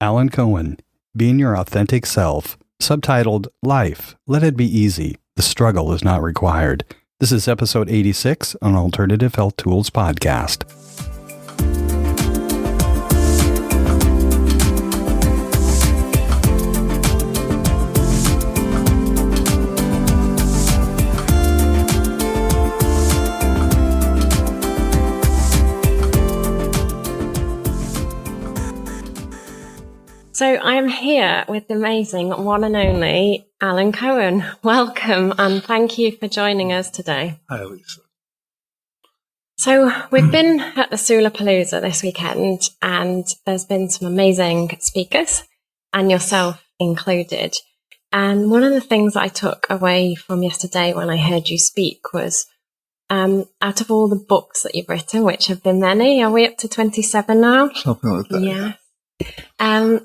Alan Cohen, Being Your Authentic Self, subtitled Life, Let It Be Easy. The Struggle is Not Required. This is episode 86 on Alternative Health Tools Podcast. So I'm here with the amazing one and only Alan Cohen. Welcome and thank you for joining us today. Hi, Lisa. So we've been at the Sulapalooza this weekend and there's been some amazing speakers and yourself included. And one of the things that I took away from yesterday when I heard you speak was out of all the books that you've written, which have been many, are we up to 27 now? Something like that. Yeah.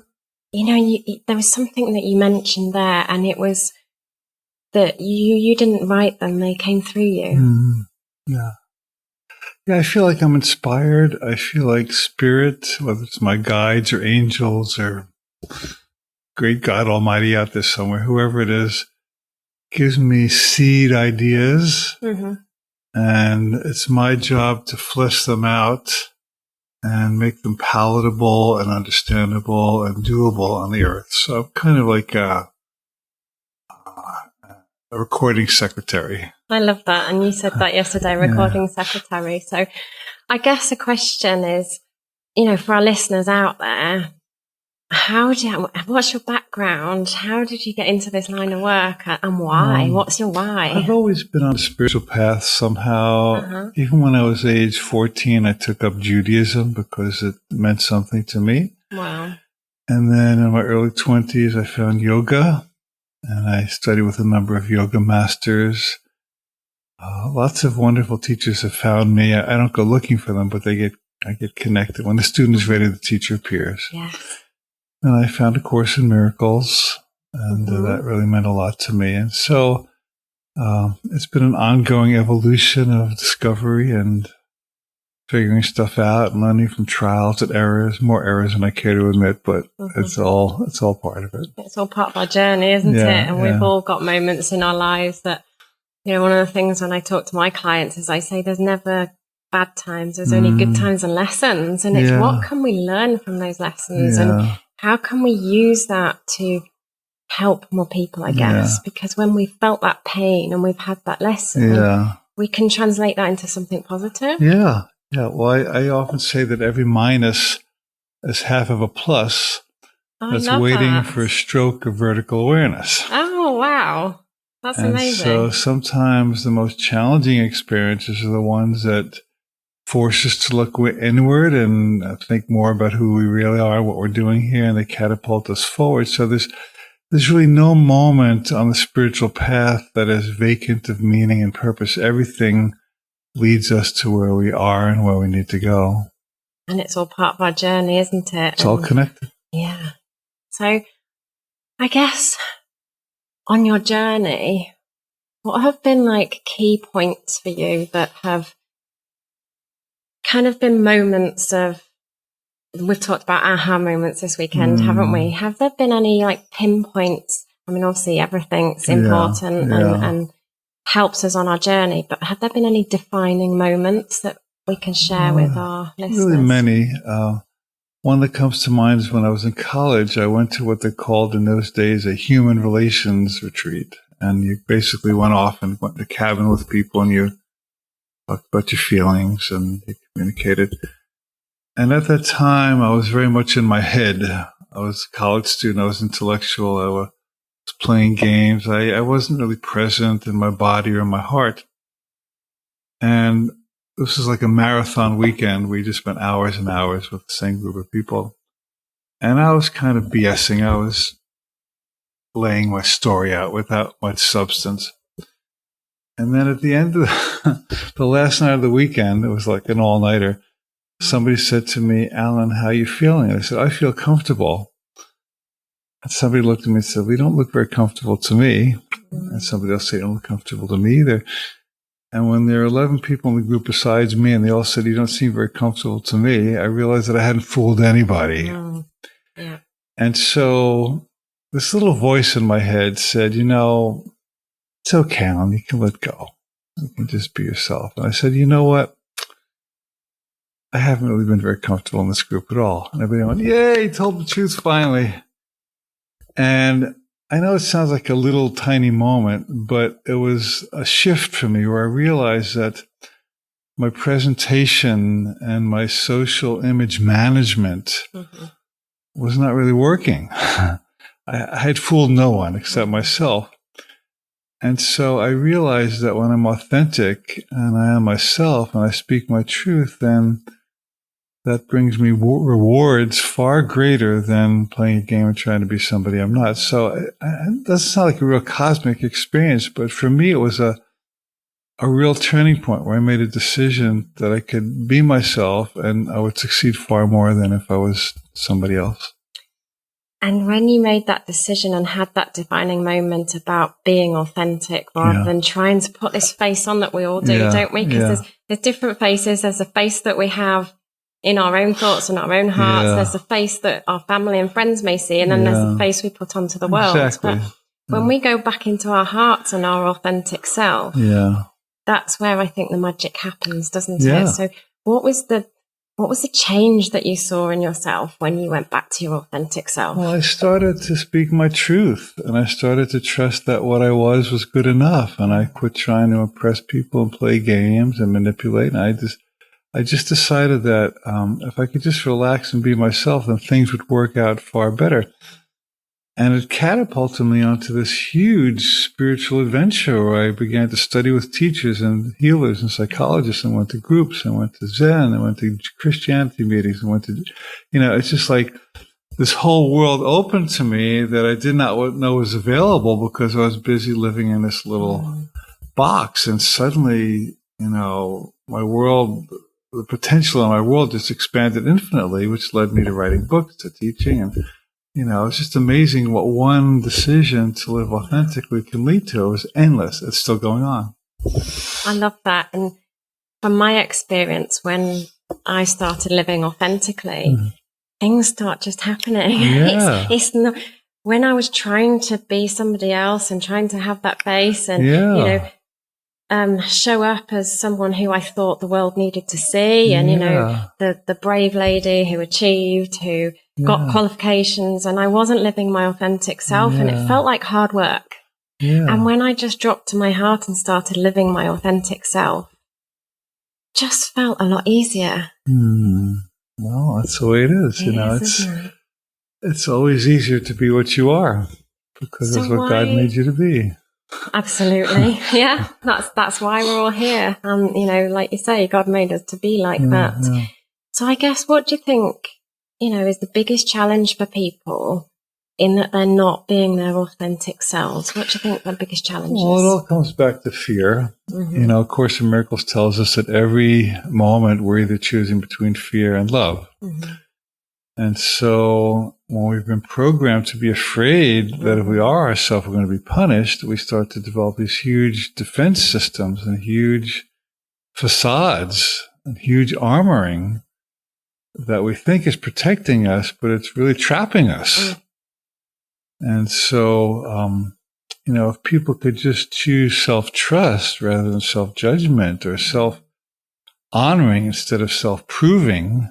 You know, there was something that you mentioned there, and it was that you didn't write them; they came through you. Yeah, I feel like I'm inspired. I feel like spirit, whether it's my guides or angels or great God Almighty out there somewhere, whoever it is, gives me seed ideas, and it's my job to flesh them out and make them palatable and understandable and doable on the earth. So I'm kind of like a recording secretary. I love that. And you said that yesterday, recording secretary. So I guess the question is, you know, for our listeners out there, what's your background? How did you get into this line of work and why? What's your why? I've always been on a spiritual path somehow. Even when I was age 14, I took up Judaism because it meant something to me. Wow. And then in my early 20s, I found yoga and I studied with a number of yoga masters. Lots of wonderful teachers have found me. I don't go looking for them, but I get connected. When the student is ready, the teacher appears. Yes. And I found A Course in Miracles, and that really meant a lot to me. And so it's been an ongoing evolution of discovery and figuring stuff out and learning from trials and errors, more errors than I care to admit, but it's all part of it. It's all part of our journey, isn't it? And we've all got moments in our lives that, you know, one of the things when I talk to my clients is I say there's never bad times, there's only good times and lessons. And it's what can we learn from those lessons and how can we use that to help more people, I guess? Because when we've felt that pain and we've had that lesson, we can translate that into something positive. Yeah. Well, I often say that every minus is half of a plus that's waiting for a stroke of vertical awareness. Oh, wow. That's amazing. So sometimes the most challenging experiences are the ones that force us to look inward and think more about who we really are, what we're doing here, and they catapult us forward. So there's really no moment on the spiritual path that is vacant of meaning and purpose. Everything leads us to where we are and where we need to go. And it's all part of our journey, isn't it? It's all connected. Yeah. So I guess on your journey, what have been like key points for you that have kind of been moments of, we've talked about aha moments this weekend, haven't we? Have there been any like pinpoints? I mean, obviously everything's important and helps us on our journey, but have there been any defining moments that we can share with our listeners? Really many. One that comes to mind is when I was in college, I went to what they called in those days a human relations retreat. And you basically went off and went to a cabin with people and you talked about your feelings and you communicated. And at that time, I was very much in my head. I was a college student. I was intellectual. I was playing games. I wasn't really present in my body or in my heart. And this was like a marathon weekend. We just spent hours and hours with the same group of people. And I was kind of BSing. I was laying my story out without much substance. And then at the end of the last night of the weekend, it was like an all-nighter, somebody said to me, "Alan, how are you feeling?" I said, "I feel comfortable." And somebody looked at me and said, "We don't look very comfortable to me." And somebody else said, "You don't look comfortable to me either." And when there were 11 people in the group besides me, and they all said, "You don't seem very comfortable to me," I realized that I hadn't fooled anybody. Yeah. And so this little voice in my head said, it's okay, Alan, you can let go. You can just be yourself. And I said, you know what? I haven't really been very comfortable in this group at all. And everybody went, yay, he told the truth finally. And I know it sounds like a little tiny moment, but it was a shift for me where I realized that my presentation and my social image management was not really working. I had fooled no one except myself. And so I realized that when I'm authentic and I am myself and I speak my truth, then that brings me rewards far greater than playing a game and trying to be somebody I'm not. So it doesn't sound like a real cosmic experience, but for me, it was a real turning point where I made a decision that I could be myself and I would succeed far more than if I was somebody else. And when you made that decision and had that defining moment about being authentic rather than trying to put this face on that we all do, don't we? Because there's different faces. There's a face that we have in our own thoughts and our own hearts. There's a face that our family and friends may see, and then there's the face we put onto the world. Exactly. But when we go back into our hearts and our authentic self, that's where I think the magic happens, doesn't it? So what was the change that you saw in yourself when you went back to your authentic self? Well, I started to speak my truth, and I started to trust that what I was good enough, and I quit trying to impress people and play games and manipulate. And I just decided that if I could just relax and be myself, then things would work out far better. And it catapulted me onto this huge spiritual adventure where I began to study with teachers and healers and psychologists, and went to groups and went to Zen and went to Christianity meetings and went to, it's just like this whole world opened to me that I did not know was available because I was busy living in this little box. And suddenly, my world, the potential in my world just expanded infinitely, which led me to writing books, to teaching, and it's just amazing what one decision to live authentically can lead to. It was endless. It's still going on. I love that. And from my experience, when I started living authentically, things start just happening. Yeah. It's not, when I was trying to be somebody else and trying to have that face and, show up as someone who I thought the world needed to see. And, the brave lady who achieved, who got qualifications, and I wasn't living my authentic self, and it felt like hard work. And when I just dropped to my heart and started living my authentic self, just felt a lot easier. Well, that's the way it is. It's always easier to be what you are because that's what God made you to be. Absolutely. Yeah. That's why we're all here. And, like you say, God made us to be like that. Yeah. So I guess, what do you think, is the biggest challenge for people in that they're not being their authentic selves? What do you think the biggest challenge is? Well, it all comes back to fear. A Course in Miracles tells us that every moment we're either choosing between fear and love. And so when we've been programmed to be afraid that if we are ourselves, we're going to be punished, we start to develop these huge defense systems and huge facades and huge armoring that we think is protecting us, but it's really trapping us. And so, if people could just choose self-trust rather than self-judgment or self-honoring instead of self-proving,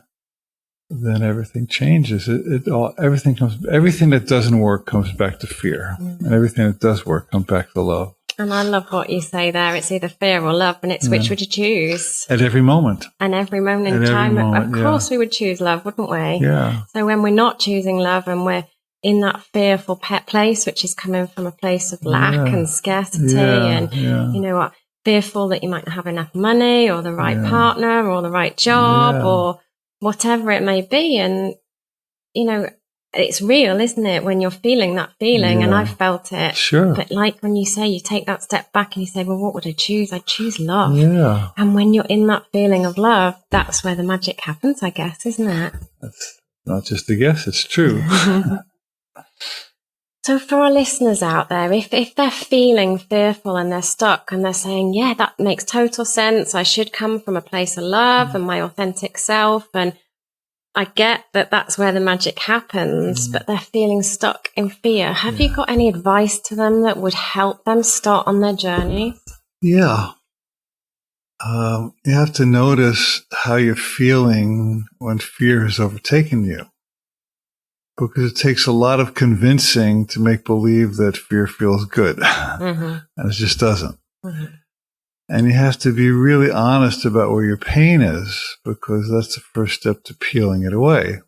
then everything changes. Everything that doesn't work comes back to fear, and everything that does work comes back to love. And I love what you say there. It's either fear or love, and it's which would you choose? At every moment. And every moment in time. Of course we would choose love, wouldn't we? Yeah. So when we're not choosing love and we're in that fearful place, which is coming from a place of lack and scarcity and, fearful that you might not have enough money or the right partner or the right job or whatever it may be. And, it's real, isn't it? When you're feeling that feeling, and I've felt it. Sure. But like when you say, you take that step back and you say, well, what would I choose? I'd choose love. Yeah. And when you're in that feeling of love, that's where the magic happens, I guess, isn't it? That's not just a guess, it's true. So for our listeners out there, if they're feeling fearful and they're stuck and they're saying, yeah, that makes total sense. I should come from a place of love and my authentic self, and I get that that's where the magic happens, but they're feeling stuck in fear. Have you got any advice to them that would help them start on their journey? Yeah. You have to notice how you're feeling when fear has overtaken you. Because it takes a lot of convincing to make believe that fear feels good. And it just doesn't. And you have to be really honest about where your pain is, because that's the first step to peeling it away.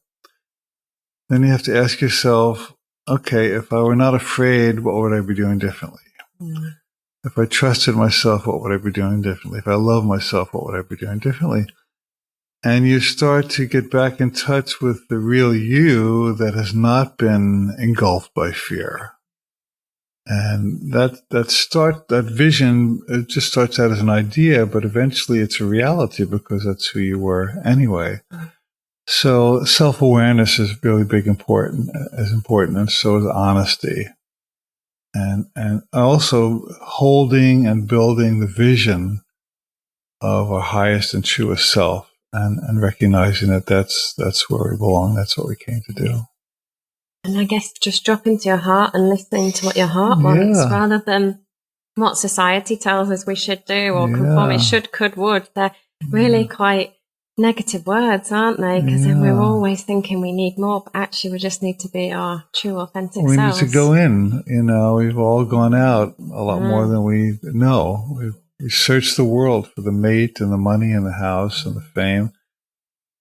Then you have to ask yourself, okay, if I were not afraid, what would I be doing differently? If I trusted myself, what would I be doing differently? If I love myself, what would I be doing differently? And you start to get back in touch with the real you that has not been engulfed by fear. And that vision, it just starts out as an idea, but eventually it's a reality because that's who you were anyway. So self-awareness is really important, and so is honesty. And also holding and building the vision of our highest and truest self, and recognizing that that's where we belong, that's what we came to do. And I guess just drop into your heart and listening to what your heart wants, rather than what society tells us we should do, or conforming should, could, would. They're really quite negative words, aren't they? Because then we're always thinking we need more, but actually we just need to be our true, authentic we selves. We need to go in. We've all gone out a lot more than we know. We search the world for the mate and the money and the house and the fame.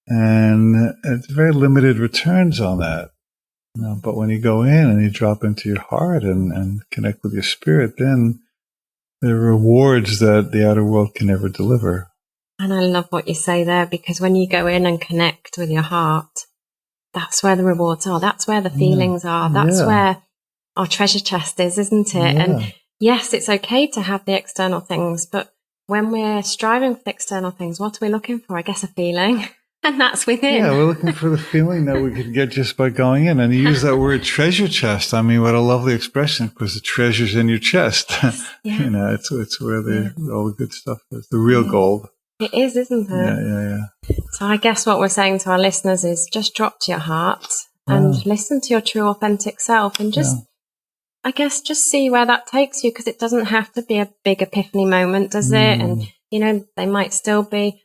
And it's very limited returns on that. But when you go in and you drop into your heart and connect with your spirit, then there are rewards that the outer world can never deliver. And I love what you say there, because when you go in and connect with your heart, that's where the rewards are. That's where the feelings are. That's where our treasure chest is, isn't it? And yes, it's okay to have the external things, but when we're striving for the external things, what are we looking for? I guess a feeling. And that's within. Yeah, we're looking for the feeling that we could get just by going in. And you use that word treasure chest. I mean, what a lovely expression, because the treasure's in your chest. It's where all the good stuff is, the real gold. It is, isn't it? Yeah. So I guess what we're saying to our listeners is just drop to your heart and listen to your true, authentic self, and just, I guess, just see where that takes you, because it doesn't have to be a big epiphany moment, does it? And, they might still be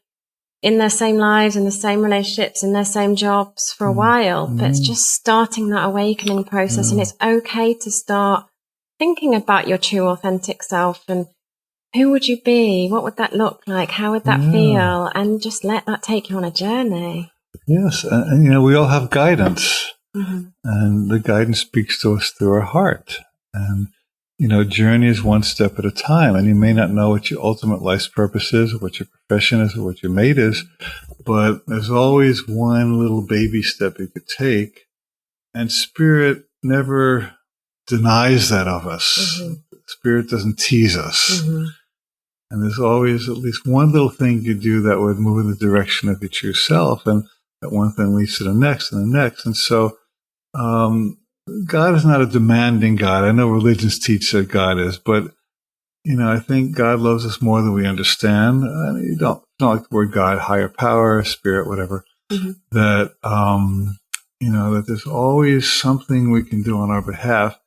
in their same lives, in the same relationships, in their same jobs for a while, but it's just starting that awakening process. And it's okay to start thinking about your true, authentic self, and who would you be? What would that look like? How would that feel? And just let that take you on a journey. Yes. And we all have guidance, and the guidance speaks to us through our heart. And journey is one step at a time, and you may not know what your ultimate life's purpose is, or what your profession is, or what your mate is, but there's always one little baby step you could take, and Spirit never denies that of us. Spirit doesn't tease us. And there's always at least one little thing you do that would move in the direction of your true self, and that one thing leads to the next and the next. And so, God is not a demanding God. I know religions teach that God is, but, I think God loves us more than we understand. I mean, you don't like the word God, higher power, spirit, whatever, that, that there's always something we can do on our behalf,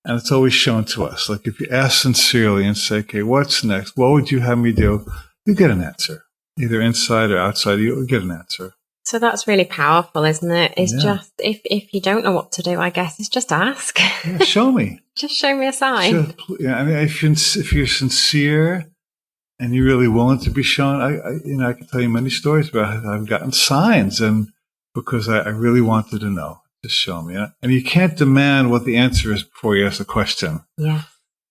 and it's always shown to us. Like if you ask sincerely and say, okay, what's next? What would you have me do? You get an answer. Either inside or outside, you get an answer. So that's really powerful, isn't it? It's just, if you don't know what to do, I guess, it's just ask. Show me. Just show me a sign. I mean, if you're sincere and you're really willing to be shown, I can tell you many stories about how I've gotten signs, and because I really wanted to know. Just show me. And you can't demand what the answer is before you ask the question. Yeah.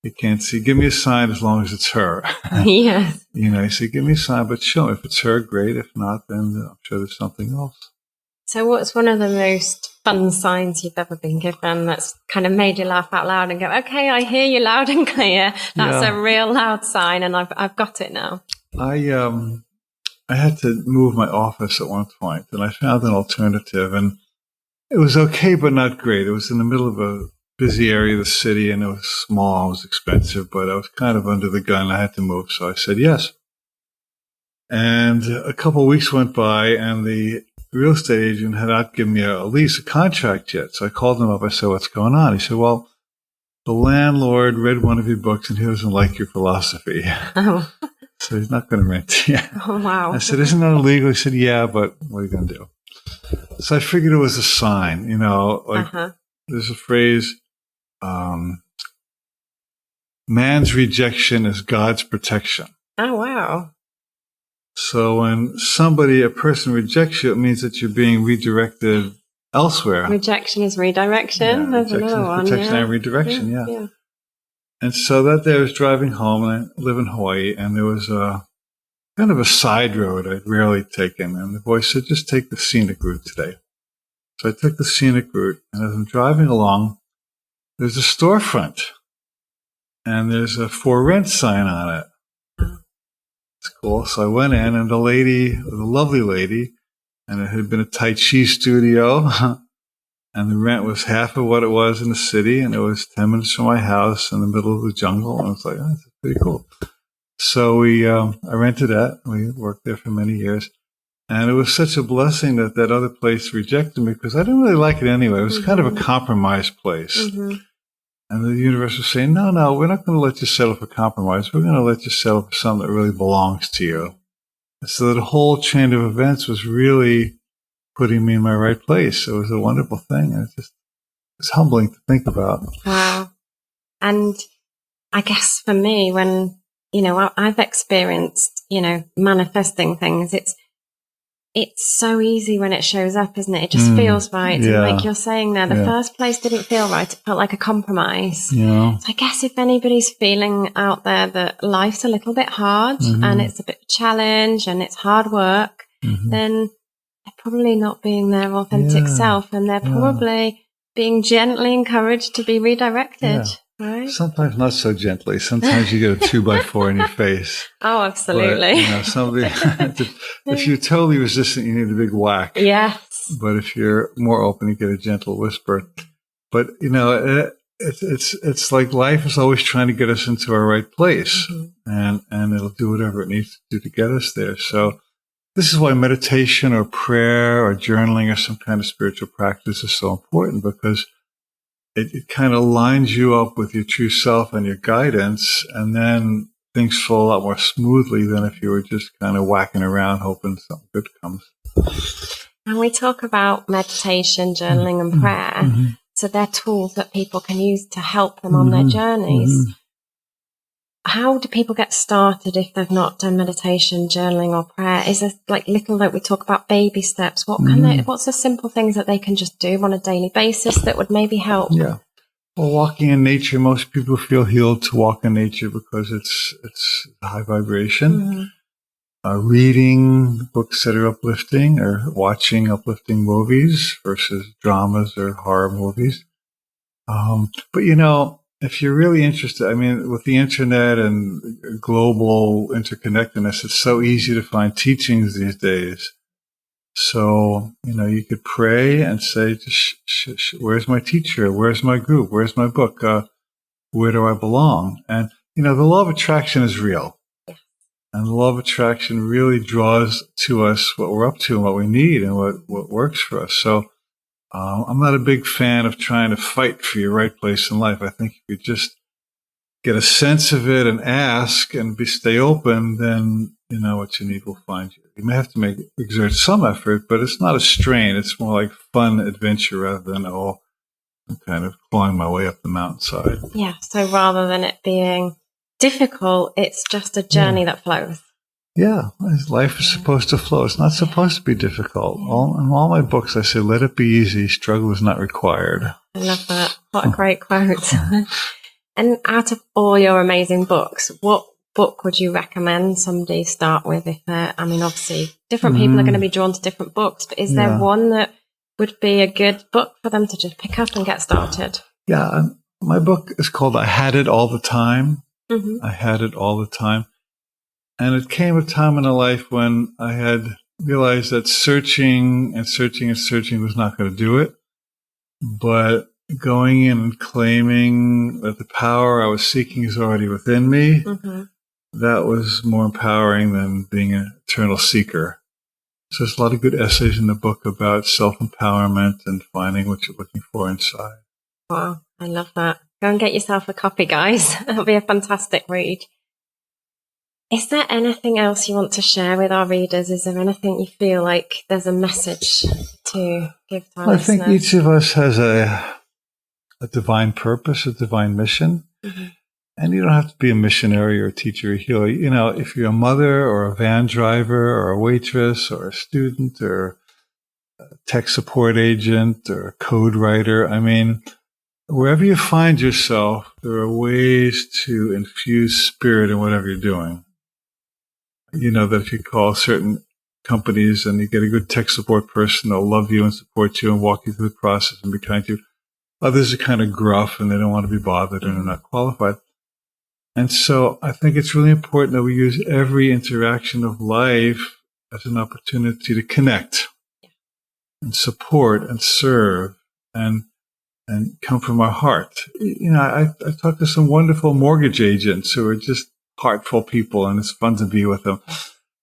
You can't say, give me a sign as long as it's her. Yes. You say, give me a sign, but show me. If it's her, great. If not, then I'm sure there's something else. So what's one of the most fun signs you've ever been given that's kind of made you laugh out loud and go, okay, I hear you loud and clear. That's a real loud sign, and I've got it now. I had to move my office at one point, and I found an alternative, and it was okay, but not great. It was in the middle of a busy area of the city, and it was small, it was expensive, but I was kind of under the gun. I had to move, so I said yes. And a couple of weeks went by, and the real estate agent had not given me a lease, a contract yet. So I called him up. I said, what's going on? He said, well, the landlord read one of your books and he doesn't like your philosophy. Oh. So he's not going to rent you. Oh, wow. I said, isn't that illegal? He said, yeah, but what are you going to do? So I figured it was a sign, there's a phrase, man's rejection is God's protection. Oh, wow. So when a person rejects you, it means that you're being redirected elsewhere. Rejection is redirection. There's rejection another is one. protection Yeah. and redirection, yeah. And so that day I was driving home, and I live in Hawaii, and there was a kind of a side road I'd rarely taken. And the voice said, just take the scenic route today. So I took the scenic route, and as I'm driving along, there's a storefront, and there's a for rent sign on it. It's cool. So I went in, and the lady was a lovely lady, and it had been a Tai Chi studio, and the rent was half of what it was in the city, and it was 10 minutes from my house in the middle of the jungle. And I was like, oh, that's pretty cool. So I rented that. We worked there for many years. And it was such a blessing that that other place rejected me because I didn't really like it anyway. It was kind of a compromise place. Mm-hmm. And the universe was saying, no, we're not going to let you settle for compromise. We're going to let you settle for something that really belongs to you. And so the whole chain of events was really putting me in my right place. It was a wonderful thing. And it's humbling to think about. Wow. And I guess for me, when, I've experienced, manifesting things, it's so easy when it shows up, isn't it? It just feels right. Yeah. And like you're saying there, the first place didn't feel right. It felt like a compromise. Yeah. So I guess if anybody's feeling out there that life's a little bit hard and it's a bit of a challenge and it's hard work, then they're probably not being their authentic self, and they're probably being gently encouraged to be redirected. Yeah. Right? Sometimes not so gently. Sometimes you get a 2x4 in your face. Oh, absolutely. But, if you're totally resistant, you need a big whack. Yes. But if you're more open, you get a gentle whisper. But, it's like life is always trying to get us into our right place. And it'll do whatever it needs to do to get us there. So this is why meditation or prayer or journaling or some kind of spiritual practice is so important, because it kind of lines you up with your true self and your guidance, and then things flow a lot more smoothly than if you were just kind of whacking around hoping something good comes. And we talk about meditation, journaling, and prayer. So they're tools that people can use to help them on their journeys. How do people get started if they've not done meditation, journaling, or prayer? Is there like we talk about baby steps? What's the simple things that they can just do on a daily basis that would maybe help? Yeah. Well, walking in nature, most people feel healed to walk in nature because it's high vibration. Reading books that are uplifting or watching uplifting movies versus dramas or horror movies. But if you're really interested, with the internet and global interconnectedness, it's so easy to find teachings these days. So, you could pray and say, where's my teacher? Where's my group? Where's my book? Where do I belong? And, the law of attraction is real. And the law of attraction really draws to us what we're up to and what we need and what works for us. So, I'm not a big fan of trying to fight for your right place in life. I think if you just get a sense of it and ask and stay open, then what you need will find you. You may have to exert some effort, but it's not a strain. It's more like fun adventure rather than, I'm kind of clawing my way up the mountainside. Yeah, so rather than it being difficult, it's just a journey that flows. Yeah, life is supposed to flow. It's not supposed to be difficult. In all my books, I say, let it be easy. Struggle is not required. I love that. What a great quote. And out of all your amazing books, what book would you recommend somebody start with? If obviously, different people are going to be drawn to different books, but is there one that would be a good book for them to just pick up and get started? Yeah, my book is called I Had It All the Time. I had it all the time. And it came a time in my life when I had realized that searching and searching and searching was not going to do it. But going in and claiming that the power I was seeking is already within me, that was more empowering than being an eternal seeker. So there's a lot of good essays in the book about self-empowerment and finding what you're looking for inside. Wow, I love that. Go and get yourself a copy, guys. It'll be a fantastic read. Is there anything else you want to share with our readers? Is there anything you feel like there's a message to give to our listeners? I think each of us has a divine purpose, a divine mission. Mm-hmm. And you don't have to be a missionary or a teacher or a healer. You know, if you're a mother or a van driver or a waitress or a student or a tech support agent or a code writer, I mean, wherever you find yourself, there are ways to infuse spirit in whatever you're doing. You know that if you call certain companies and you get a good tech support person, they'll love you and support you and walk you through the process and be kind to you. Others are kind of gruff and they don't want to be bothered and they're not qualified. And so I think it's really important that we use every interaction of life as an opportunity to connect and support and serve and come from our heart. You know, I talked to some wonderful mortgage agents who are just heartful people, and it's fun to be with them.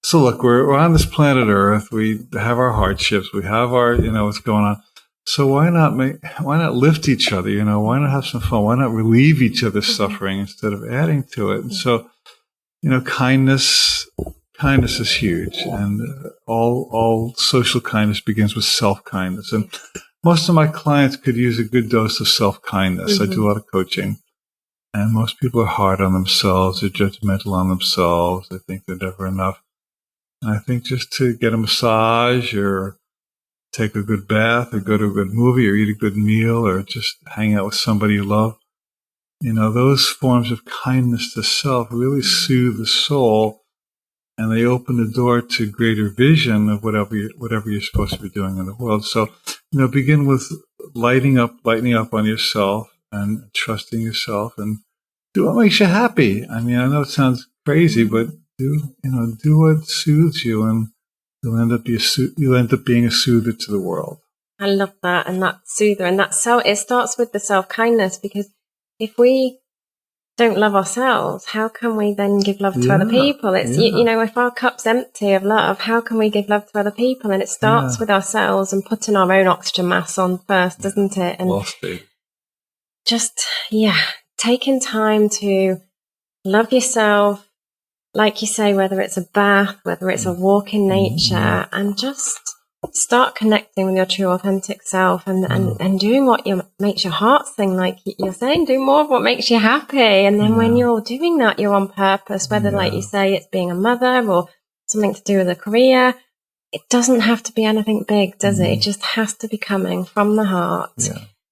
So look, we're on this planet Earth. We have our hardships. We have our, you know, what's going on. So why not lift each other? You know, why not have some fun? Why not relieve each other's suffering instead of adding to it? And so, you know, kindness is huge, and all social kindness begins with self-kindness. And most of my clients could use a good dose of self-kindness. Mm-hmm. I do a lot of coaching, and most people are hard on themselves. They're judgmental on themselves. They think they're never enough. And I think just to get a massage or take a good bath or go to a good movie or eat a good meal or just hang out with somebody you love, you know, those forms of kindness to self really soothe the soul, and they open the door to greater vision of whatever you're supposed to be doing in the world. So, you know, begin with lightening up on yourself and trusting yourself and do what makes you happy. I mean, I know it sounds crazy, but do what soothes you, and you'll end up being a soother to the world. I love that, and that soother, and it starts with the self-kindness, because if we don't love ourselves, how can we then give love to other people? It's you know, if our cup's empty of love, how can we give love to other people? And it starts with ourselves and putting our own oxygen mask on first, doesn't it? And just taking time to love yourself. Like you say, whether it's a bath, whether it's a walk in nature, and just start connecting with your true authentic self and doing what makes your heart sing, like you're saying, do more of what makes you happy. And then when you're doing that, you're on purpose, whether like you say, it's being a mother or something to do with a career. It doesn't have to be anything big, does it? It just has to be coming from the heart.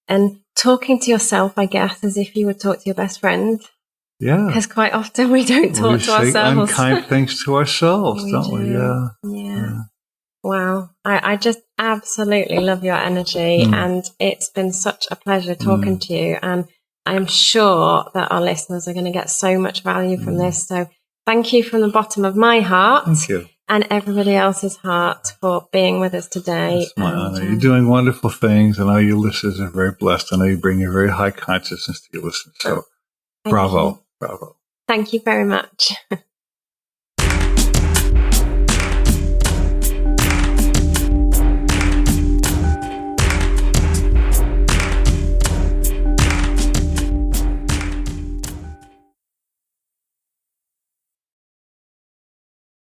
And talking to yourself, I guess, as if you would talk to your best friend. Yeah. Because quite often we don't talk to ourselves. Unkind things to ourselves, don't we? Yeah. Wow. I just absolutely love your energy, and it's been such a pleasure talking to you. And I'm sure that our listeners are going to get so much value from this. So thank you from the bottom of my heart. Thank you. And everybody else's heart for being with us today. It's my honor. You're doing wonderful things. I know your listeners are very blessed. I know you bring a very high consciousness to your listeners. So bravo. Bravo. Thank you very much.